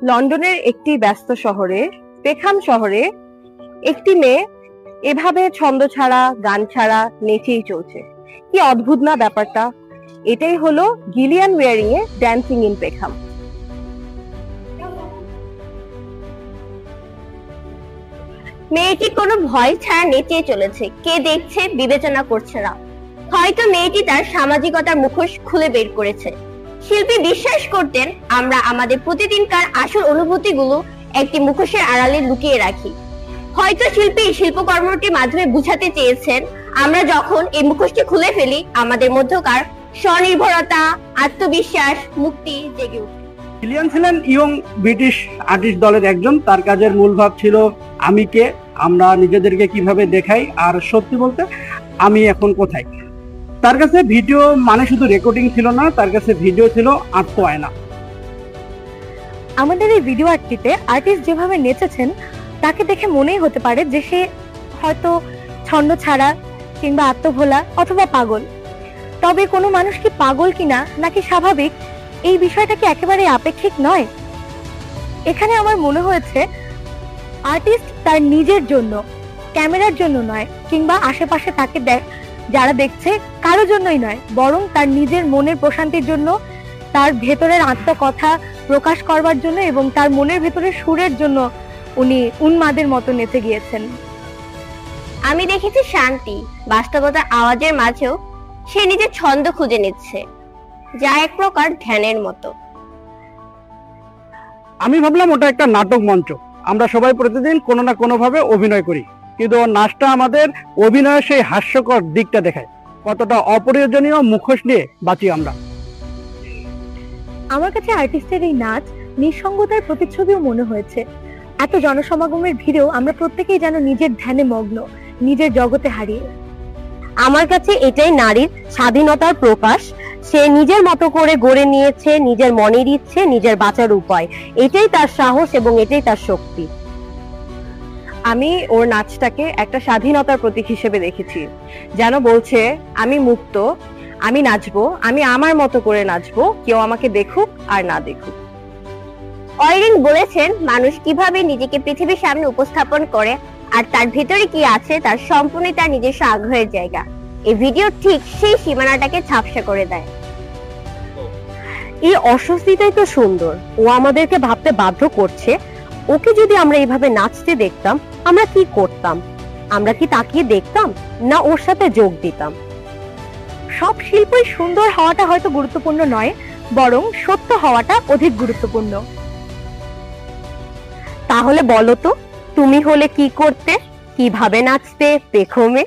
লন্ডনের একটি ব্যস্ত শহরে, পেখাম শহরে একটি মেয়ে এভাবে ছন্দ ছাড়া, গান ছাড়া নেচেই চলছে। কি অদ্ভুত না ব্যাপারটা! এটাই হলো গিলিয়ান ওয়ারিং এ ড্যান্সিং ইন পেখাম। মেয়েটি কোনো ভয় ছাড়া নেচে চলেছে, কে দেখছে বিবেচনা করছে না। হয়তো মেয়েটি তার সামাজিকতার মুখোশ খুলে বের করেছে। শিল্পী বিশ্বাস করতেন আমরা আমাদের প্রতিদিনকার আসল অনুভূতিগুলো একটি মুখোশের আড়ালে লুকিয়ে রাখি। হয়তো শিল্পী শিল্পকর্মটির মাধ্যমে বুঝাতে চেয়েছেন আমরা যখন এই মুখোশটি খুলে ফেলি আমাদের মধ্যকার স্বনির্ভরতা, আত্মবিশ্বাস, মুক্তি জেগে ওঠে। গিলিয়ান ছিলেন ইয়ং ব্রিটিশ আর্টিস্ট দলের একজন। তার কাজের মূল ভাব ছিল আমি কে, আমরা নিজেদেরকে কিভাবে দেখাই, আর সত্যি বলতে আমি এখন কোথায়। তার কাছে ভিডিও মানে শুধু রেকর্ডিং ছিল না, তার কাছে ভিডিও ছিল আত্ম আয়না। আমাদের এই ভিডিও আর্টটিতে আর্টিস্ট যেভাবে নেচেছেন তাকে দেখে মনেই হতে পারে যে সে হয়তো ছন্দ ছাড়া কিংবা আত্মভোলা অথবা পাগল। তবে কোনো মানুষ কি পাগল কিনা নাকি স্বাভাবিক, এই বিষয়টা কি একেবারে আপেক্ষিক নয়? এখানে আমার মনে হয়েছে আর্টিস্ট তার নিজের জন্য, ক্যামেরার জন্য নয়, কিংবা আশেপাশে তাকে যারা দেখছে কারোর জন্যই নয়, বরং তার নিজের মনের প্রশান্তির জন্য, তার ভেতরের আত্মকথা প্রকাশ করবার জন্য এবং তার মনের ভেতরের সুরের জন্য উনি উন্মাদের মতো নেচে গিয়েছেন। আমি দেখেছি শান্তি, বাস্তবতার আওয়াজের মাঝেও সে নিজের ছন্দ খুঁজে নিচ্ছে, যা এক প্রকার ধ্যানের মতো। আমি ভাবলাম ওটা একটা নাটক মঞ্চ। আমরা সবাই প্রতিদিন কোনো না কোনো ভাবে অভিনয় করি, কিন্তু নাচটা আমাদের অভিনয়ের সেই হাস্যকর দিকটা দেখায়, কতটা অপ্রয়োজনীয় মুখোশ নিয়ে বাঁচি আমরা। আমার কাছে আর্টিস্টের এই নাচ নিঃসঙ্গতার প্রতিচ্ছবিও মনে হয়েছে। এত জনসমাগমের ভিড়েও আমরা প্রত্যেকেই যেন নিজের ধ্যানে মগ্ন, নিজের জগতে হারিয়ে। আমার কাছে এটাই নারীর স্বাধীনতার প্রকাশ। সে নিজের মতো করে গড়ে নিয়েছে নিজের মনের ইচ্ছে, নিজের বাঁচার উপায়। এটাই তার সাহস এবং এটাই তার শক্তি। আমি ওর নাচটাকে একটা স্বাধীনতার প্রতীক হিসেবে দেখেছি, যেন বলছে আমি মুক্ত, আমি নাচবো, আমি আমার মতো করে নাচবো, কেউ আমাকে দেখুক আর না দেখুক। ওয়ারিং বলেছেন মানুষ কিভাবে নিজেকে পৃথিবীর সামনে উপস্থাপন করে আর তার ভিতরে কি আছে তার সম্পূর্ণই তার নিজস্ব আগ্রহের জায়গা। এই ভিডিও ঠিক সেই সীমানাটাকে ঝাপসা করে দেয়। এই অস্বস্তিটাই তো সুন্দর। ও আমাদেরকে ভাবতে বাধ্য করছে, ওকে যদি আমরা এইভাবে নাচতে দেখতাম আমরা কি করতাম? আমরা কি তাকিয়ে দেখতাম, না ওর সাথে যোগ দিতাম? সব শিল্পই সুন্দর হওয়াটা হয়তো গুরুত্বপূর্ণ নয়, বরং সত্য হওয়াটা অধিক গুরুত্বপূর্ণ। তাহলে বলো তো, তুমি হলে কি করতে, কিভাবে নাচতে পেখমে?